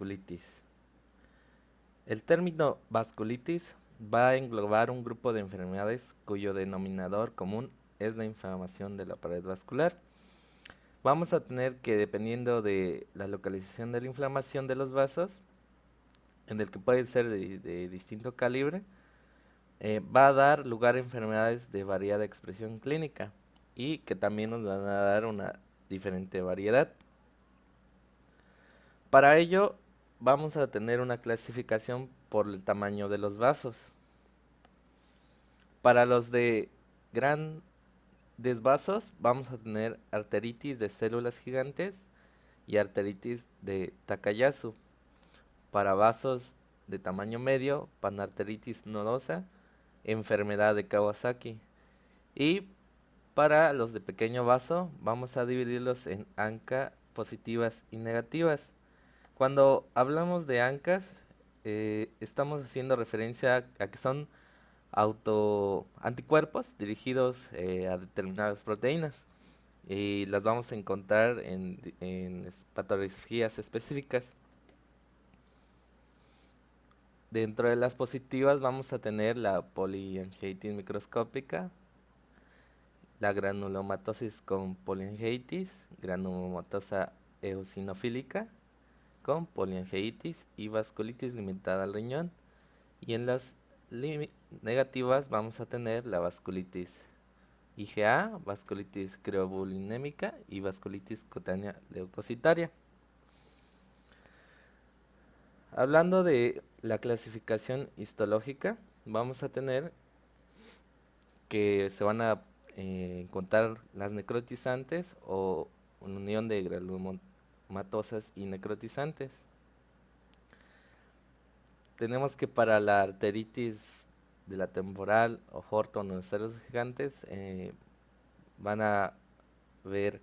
vasculitis. El término vasculitis va a englobar un grupo de enfermedades cuyo denominador común es la inflamación de la pared vascular. Vamos a tener que, dependiendo de la localización de la inflamación de los vasos, en el que puede ser de distinto calibre, va a dar lugar a enfermedades de variada expresión clínica y que también nos van a dar una diferente variedad. Para ello vamos a tener una clasificación por el tamaño de los vasos. Para los de grandes vasos vamos a tener arteritis de células gigantes y arteritis de Takayasu. Para vasos de tamaño medio, panarteritis nodosa, enfermedad de Kawasaki. Y para los de pequeño vaso vamos a dividirlos en ANCA positivas y negativas. Cuando hablamos de ANCAs, estamos haciendo referencia a que son anticuerpos dirigidos a determinadas proteínas y las vamos a encontrar en patologías específicas. Dentro de las positivas vamos a tener la poliangiitis microscópica, la granulomatosis con poliangiitis, granulomatosa eosinofílica con poliangiitis y vasculitis limitada al riñón. Y en las negativas vamos a tener la vasculitis IgA, vasculitis creobulinémica y vasculitis cutánea leucocitaria. Hablando de la clasificación histológica, vamos a tener que se van a encontrar las necrotizantes o una unión de granulomatosas y necrotizantes. Tenemos que para la arteritis de la temporal o Horton o ceros gigantes van a ver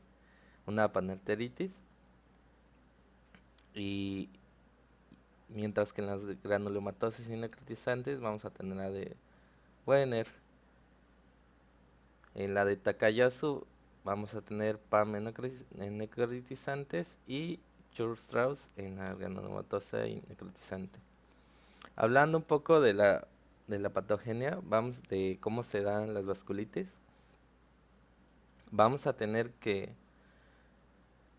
una panarteritis, y mientras que en las granulomatosis y necrotizantes vamos a tener la de Wegener. En la de Takayasu vamos a tener PAM en necrotizantes y Church-Strauss en la granulomatosa y necrotizante. Hablando un poco de la patogenia, vamos de cómo se dan las vasculitis. Vamos a tener que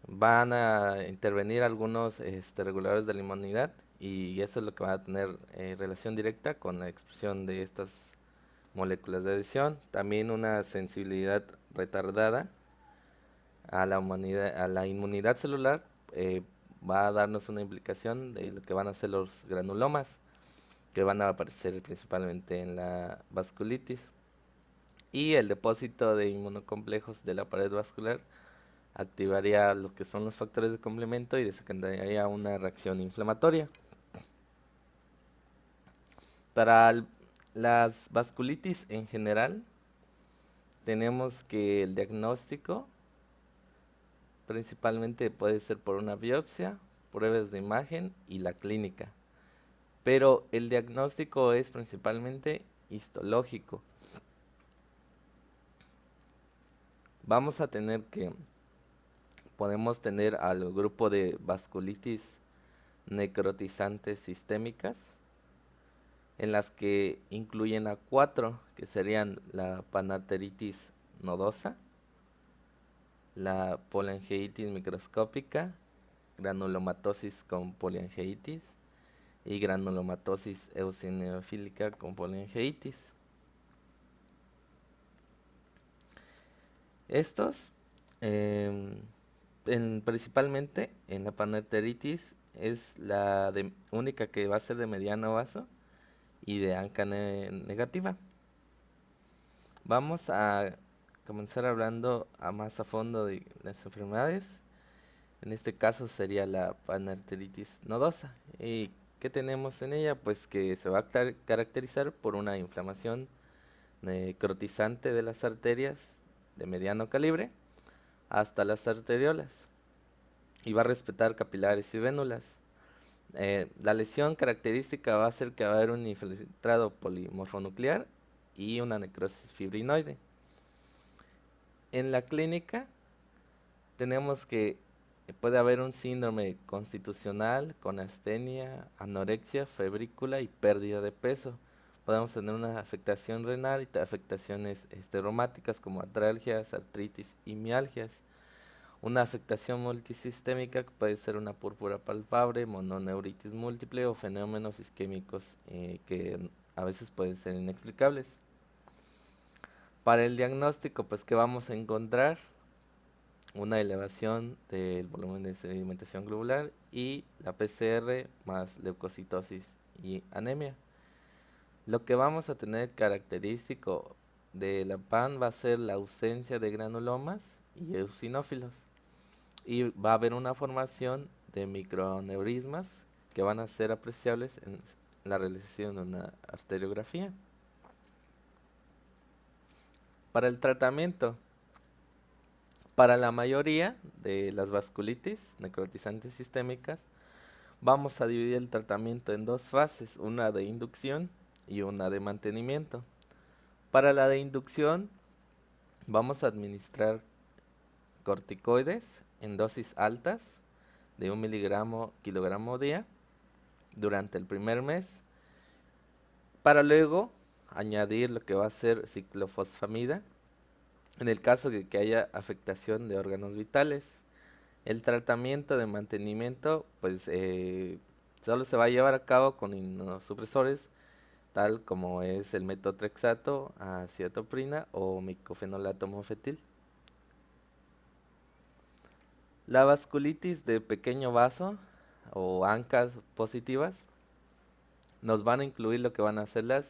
van a intervenir algunos reguladores de la inmunidad, y eso es lo que va a tener relación directa con la expresión de estas moléculas de adhesión. También una sensibilidad retardada a la inmunidad celular va a darnos una implicación de lo que van a ser los granulomas, que van a aparecer principalmente en la vasculitis. Y el depósito de inmunocomplejos de la pared vascular activaría lo que son los factores de complemento y desencadenaría una reacción inflamatoria. Para las vasculitis en general, tenemos que el diagnóstico principalmente puede ser por una biopsia, pruebas de imagen y la clínica. Pero el diagnóstico es principalmente histológico. Vamos a tener que podemos tener al grupo de vasculitis necrotizantes sistémicas, en las que incluyen a 4, que serían la panarteritis nodosa, la poliangiitis microscópica, granulomatosis con poliangiitis y granulomatosis eosinofílica con poliangiitis. Estos principalmente en la panarteritis es la única que va a ser de mediano vaso y de ANCA negativa. Vamos a comenzar hablando más a fondo de las enfermedades. En este caso sería la panarteritis nodosa. ¿Y qué tenemos en ella? Pues que se va a caracterizar por una inflamación necrotizante de las arterias de mediano calibre hasta las arteriolas, y va a respetar capilares y vénulas. La lesión característica va a ser que va a haber un infiltrado polimorfonuclear y una necrosis fibrinoide. En la clínica tenemos que puede haber un síndrome constitucional con astenia, anorexia, febrícula y pérdida de peso. Podemos tener una afectación renal y afectaciones reumáticas como artralgias, artritis y mialgias. Una afectación multisistémica que puede ser una púrpura palpable, mononeuritis múltiple o fenómenos isquémicos que a veces pueden ser inexplicables. Para el diagnóstico, pues, ¿qué vamos a encontrar? Una elevación del volumen de sedimentación globular y la PCR más leucocitosis y anemia. Lo que vamos a tener característico de la PAN va a ser la ausencia de granulomas y eosinófilos. Y va a haber una formación de microaneurismas que van a ser apreciables en la realización de una arteriografía. Para el tratamiento, para la mayoría de las vasculitis necrotizantes sistémicas, vamos a dividir el tratamiento en dos fases, una de inducción y una de mantenimiento. Para la de inducción, vamos a administrar corticoides en dosis altas de 1 miligramo kilogramo día durante el primer mes, para luego añadir lo que va a ser ciclofosfamida en el caso de que haya afectación de órganos vitales. El tratamiento de mantenimiento, pues solo se va a llevar a cabo con inmunosupresores, tal como es el metotrexato, acetoprina o micofenolato mofetil. La vasculitis de pequeño vaso o ANCAs positivas nos van a incluir lo que van a ser las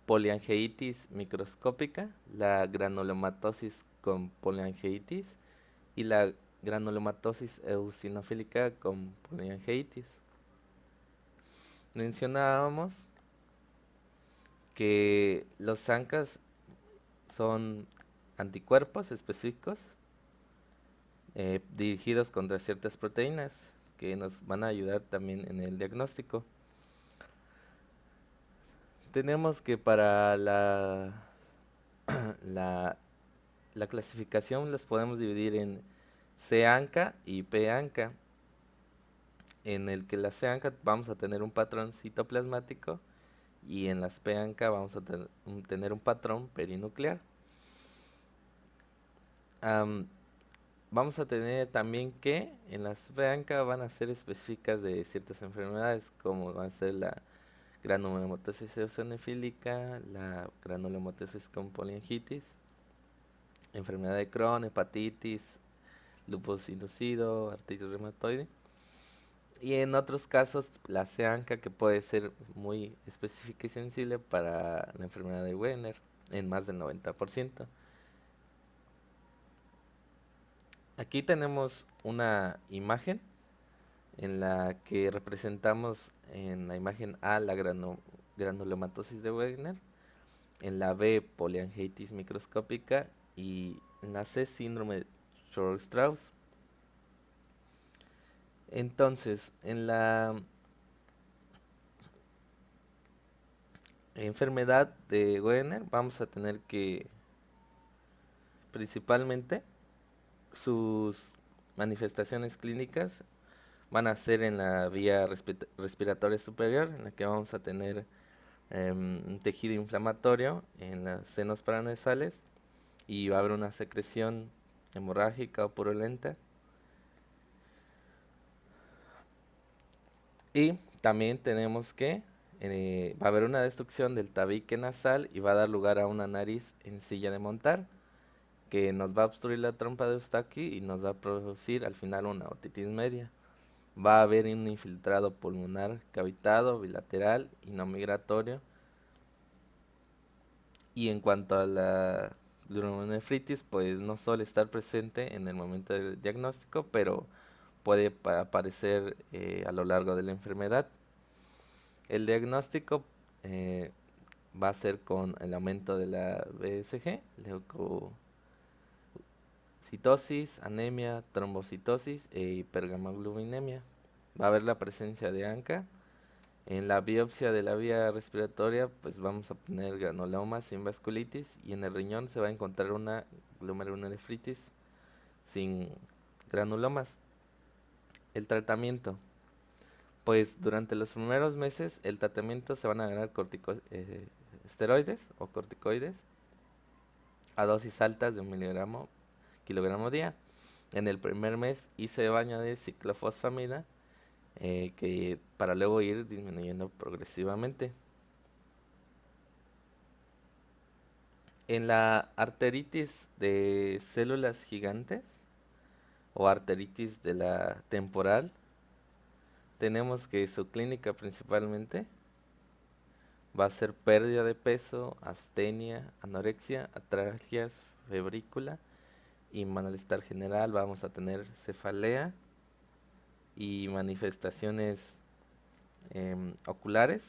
poliangeitis microscópica, la granulomatosis con poliangeitis y la granulomatosis eosinofílica con poliangeitis. Mencionábamos que los ANCAs son anticuerpos específicos dirigidos contra ciertas proteínas que nos van a ayudar también en el diagnóstico. Tenemos que para la clasificación los podemos dividir en C-ANCA y P-ANCA, en el que la C-ANCA vamos a tener un patrón citoplasmático y en las P-ANCA vamos a tener un patrón perinuclear. Vamos a tener también que en las P-ANCA van a ser específicas de ciertas enfermedades, como va a ser la granulomatosis eosinofílica, la granulomatosis con poliangitis, enfermedad de Crohn, hepatitis, lupus inducido, artritis reumatoide. Y en otros casos, la C-ANCA, que puede ser muy específica y sensible para la enfermedad de Wegener, en más del 90%. Aquí tenemos una imagen en la que representamos en la imagen A la granulomatosis de Wegener, en la B poliangeitis microscópica y en la C síndrome de Churg-Strauss. Entonces, en la enfermedad de Wegener vamos a tener que principalmente sus manifestaciones clínicas van a ser en la vía respiratoria superior, en la que vamos a tener un tejido inflamatorio en los senos paranasales y va a haber una secreción hemorrágica o purulenta. Y también tenemos que va a haber una destrucción del tabique nasal y va a dar lugar a una nariz en silla de montar que nos va a obstruir la trompa de Eustaquio y nos va a producir al final una otitis media. Va a haber un infiltrado pulmonar cavitado, bilateral y no migratorio. Y en cuanto a la glomerulonefritis, pues no suele estar presente en el momento del diagnóstico, pero puede aparecer a lo largo de la enfermedad. El diagnóstico va a ser con el aumento de la BSG, leucocitosis, anemia, trombocitosis e hipergamaglobulinemia. Va a haber la presencia de ANCA. En la biopsia de la vía respiratoria, pues vamos a obtener granulomas sin vasculitis y en el riñón se va a encontrar una glomerulonefritis sin granulomas. El tratamiento. Pues durante los primeros meses el tratamiento se van a ganar esteroides o corticoides a dosis altas de 1 kilogramo día en el primer mes, y se va a añadir ciclofosfamida, que para luego ir disminuyendo progresivamente. En la arteritis de células gigantes o arteritis de la temporal, tenemos que su clínica principalmente va a ser pérdida de peso, astenia, anorexia, atralgias, febrícula y malestar general. Vamos a tener cefalea y manifestaciones oculares,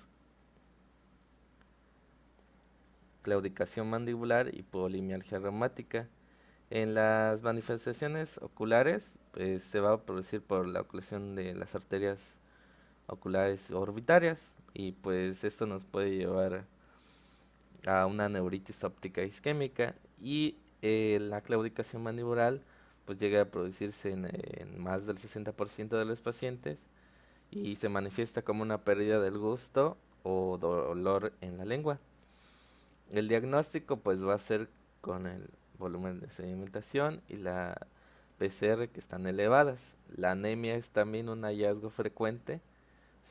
claudicación mandibular y polimialgia reumática. En las manifestaciones oculares, pues, se va a producir por la oclusión de las arterias oculares orbitarias, y pues esto nos puede llevar a una neuritis óptica isquémica, y la claudicación mandibular pues llega a producirse en más del 60% de los pacientes y se manifiesta como una pérdida del gusto o dolor en la lengua. El diagnóstico pues va a ser con el volumen de sedimentación y la PCR, que están elevadas. La anemia es también un hallazgo frecuente.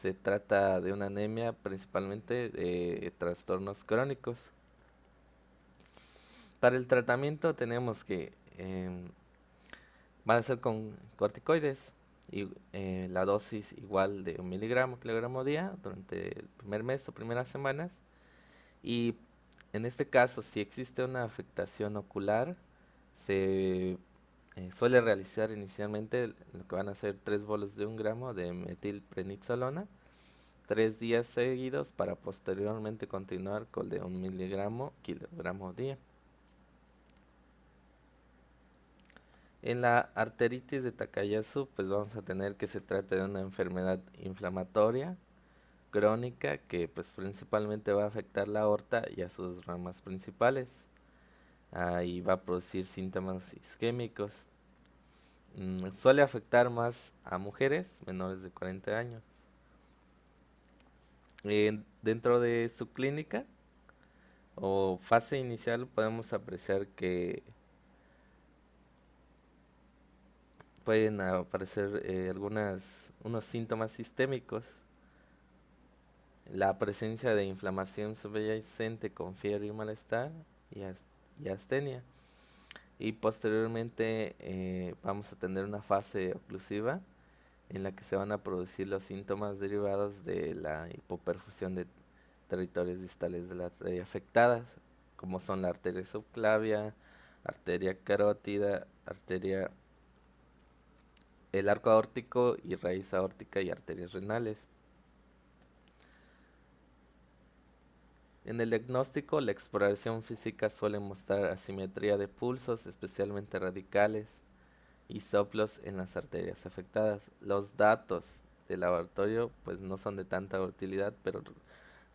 Se trata de una anemia principalmente de trastornos crónicos. Para el tratamiento tenemos que van a ser con corticoides y la dosis igual de 1 kilogramo día durante el primer mes o primeras semanas. Y en este caso, si existe una afectación ocular, se suele realizar inicialmente lo que van a ser 3 bolos de 1 gramo de metilprednisolona 3 días seguidos, para posteriormente continuar con el de 1 kilogramo día. En la arteritis de Takayasu, pues vamos a tener que se trata de una enfermedad inflamatoria crónica que pues principalmente va a afectar la aorta y a sus ramas principales. Y va a producir síntomas isquémicos. Suele afectar más a mujeres menores de 40 años. Dentro de su clínica o fase inicial podemos apreciar que pueden aparecer unos síntomas sistémicos, la presencia de inflamación subyacente con fiebre y malestar y astenia. Y posteriormente vamos a tener una fase oclusiva en la que se van a producir los síntomas derivados de la hipoperfusión de territorios distales de la arteria afectadas, como son la arteria subclavia, arteria carótida, el arco aórtico y raíz aórtica, y arterias renales. En el diagnóstico, la exploración física suele mostrar asimetría de pulsos, especialmente radicales, y soplos en las arterias afectadas. Los datos del laboratorio pues no son de tanta utilidad, pero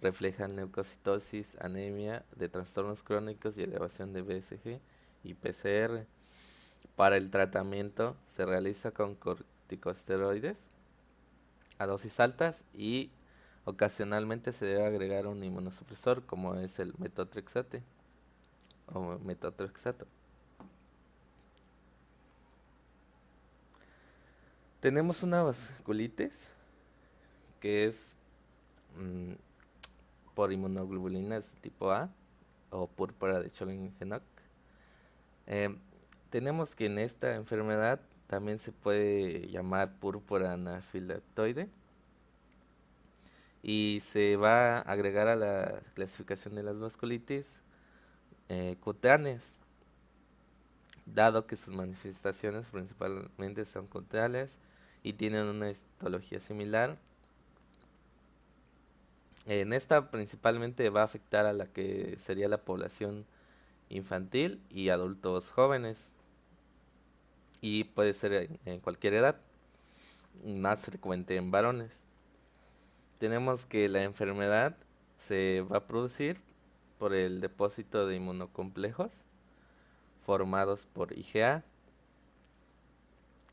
reflejan leucocitosis, anemia de trastornos crónicos y elevación de BSG y PCR. Para el tratamiento se realiza con corticosteroides a dosis altas, y ocasionalmente se debe agregar un inmunosupresor como es el metotrexate o metotrexato. Tenemos una vasculitis que es por inmunoglobulinas tipo A o púrpura de Cholin-Henoch. Tenemos que en esta enfermedad también se puede llamar púrpura anafilactoide, y se va a agregar a la clasificación de las vasculitis cutáneas, dado que sus manifestaciones principalmente son cutáneas y tienen una histología similar. En esta principalmente va a afectar a la que sería la población infantil y adultos jóvenes, y puede ser en cualquier edad, más frecuente en varones. Tenemos que la enfermedad se va a producir por el depósito de inmunocomplejos formados por IgA.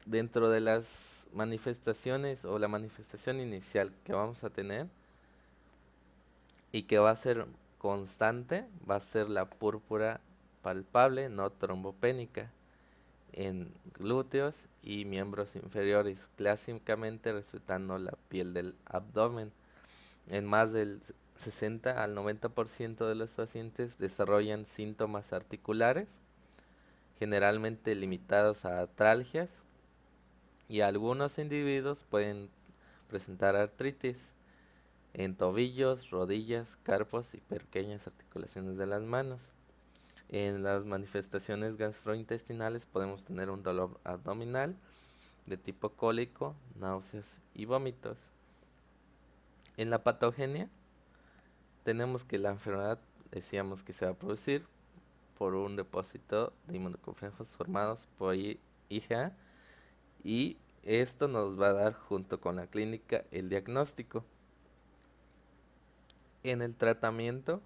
Dentro de las manifestaciones o la manifestación inicial que vamos a tener y que va a ser constante va a ser la púrpura palpable no trombopénica en glúteos y miembros inferiores, clásicamente respetando la piel del abdomen. En más del 60 al 90% de los pacientes desarrollan síntomas articulares, generalmente limitados a atralgias, y algunos individuos pueden presentar artritis en tobillos, rodillas, carpos y pequeñas articulaciones de las manos. En las manifestaciones gastrointestinales podemos tener un dolor abdominal de tipo cólico, náuseas y vómitos. En la patogenia tenemos que la enfermedad decíamos que se va a producir por un depósito de inmunocomplejos formados por IgA, y esto nos va a dar junto con la clínica el diagnóstico. En el tratamiento,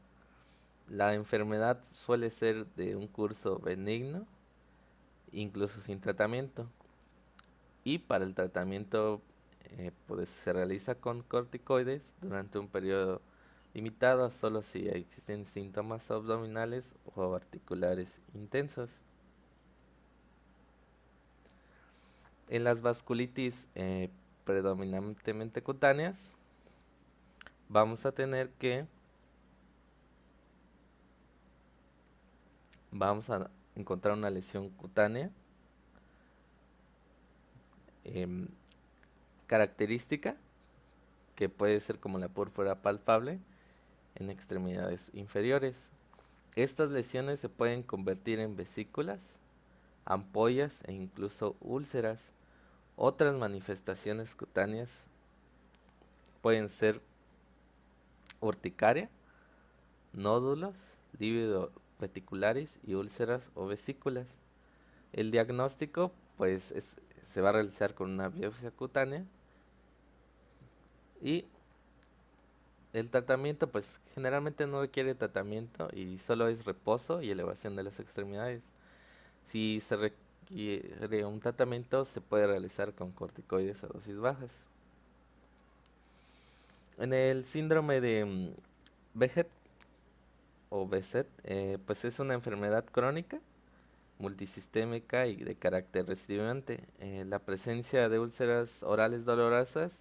la enfermedad suele ser de un curso benigno, incluso sin tratamiento. Y para el tratamiento pues se realiza con corticoides durante un periodo limitado, solo si existen síntomas abdominales o articulares intensos. En las vasculitis predominantemente cutáneas, vamos a tener que vamos a encontrar una lesión cutánea em, característica, que puede ser como la púrpura palpable en extremidades inferiores. Estas lesiones se pueden convertir en vesículas, ampollas e incluso úlceras. Otras manifestaciones cutáneas pueden ser urticaria, nódulos, lívido reticularis y úlceras o vesículas. El diagnóstico pues se va a realizar con una biopsia cutánea, y el tratamiento pues generalmente no requiere tratamiento y solo es reposo y elevación de las extremidades. Si se requiere un tratamiento se puede realizar con corticoides a dosis bajas. En el síndrome de Behçet o Behçet, pues es una enfermedad crónica, multisistémica y de carácter recidivante. La presencia de úlceras orales dolorosas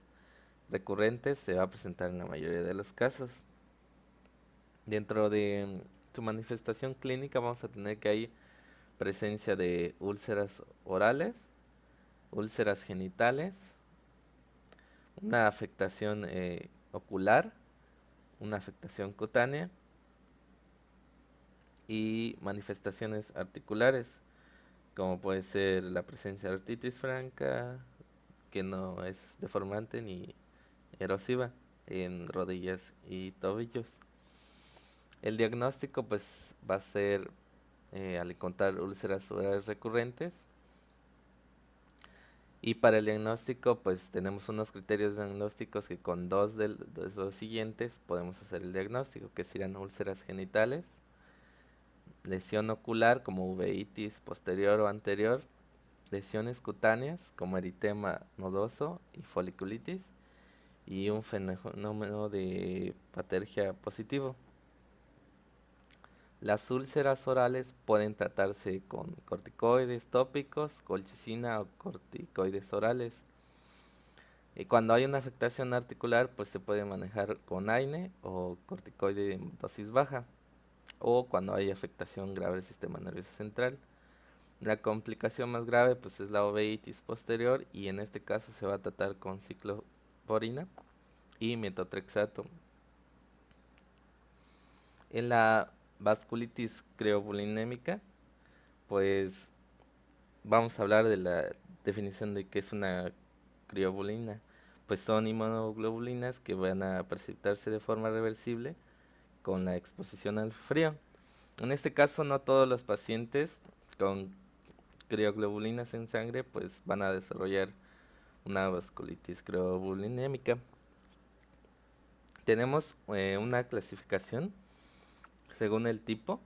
recurrentes se va a presentar en la mayoría de los casos. Dentro de su manifestación clínica vamos a tener que hay presencia de úlceras orales, úlceras genitales, una afectación ocular, una afectación cutánea y manifestaciones articulares, como puede ser la presencia de artritis franca, que no es deformante ni erosiva, en rodillas y tobillos. El diagnóstico pues va a ser al encontrar úlceras orales recurrentes. Y para el diagnóstico pues tenemos unos criterios diagnósticos que con dos de los siguientes podemos hacer el diagnóstico, que serían úlceras genitales, lesión ocular como uveitis posterior o anterior, lesiones cutáneas como eritema nodoso y foliculitis, y un fenómeno de patergia positivo. Las úlceras orales pueden tratarse con corticoides tópicos, colchicina o corticoides orales. Y cuando hay una afectación articular, pues se puede manejar con AINE o corticoide en dosis baja, o cuando hay afectación grave del sistema nervioso central. La complicación más grave pues es la uveitis posterior, y en este caso se va a tratar con ciclosporina y metotrexato. En la vasculitis creobulinémica, pues vamos a hablar de la definición de qué es una criobulina. Pues son inmunoglobulinas que van a precipitarse de forma reversible con la exposición al frío. En este caso no todos los pacientes con crioglobulinas en sangre pues van a desarrollar una vasculitis creobulinémica. Tenemos una clasificación según el tipo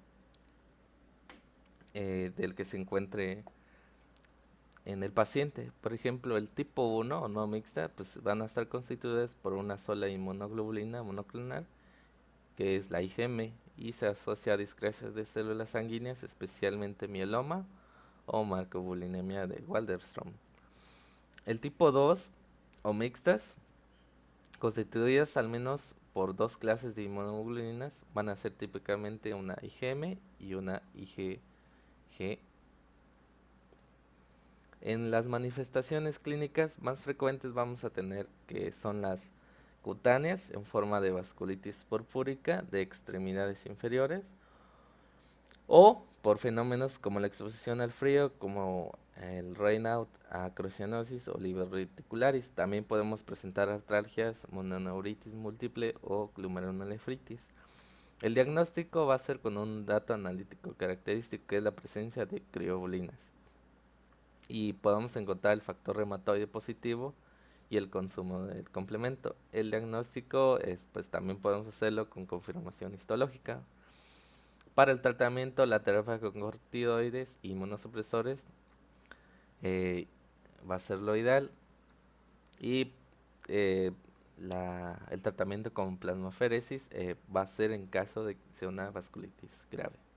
del que se encuentre en el paciente. Por ejemplo, el tipo 1 o no mixta, pues van a estar constituidas por una sola inmunoglobulina monoclonal, que es la IgM, y se asocia a discrecias de células sanguíneas, especialmente mieloma o macrobulinemia de Waldenström. El tipo 2 o mixtas, constituidas al menos por dos clases de inmunoglobulinas, van a ser típicamente una IgM y una IgG. En las manifestaciones clínicas más frecuentes vamos a tener que son las cutáneas en forma de vasculitis purpúrica de extremidades inferiores, o por fenómenos como la exposición al frío, como el Raynaud acrocianosis o liberticularis. También podemos presentar artralgias, mononeuritis múltiple o glomerulonefritis. El diagnóstico va a ser con un dato analítico característico, que es la presencia de crioglobulinas, y podemos encontrar el factor reumatoide positivo y el consumo del complemento. El diagnóstico pues también podemos hacerlo con confirmación histológica. Para el tratamiento, la terapia con corticoides y inmunosupresores eh, va a ser lo ideal, y eh, el tratamiento con plasmaferesis va a ser en caso de que sea una vasculitis grave.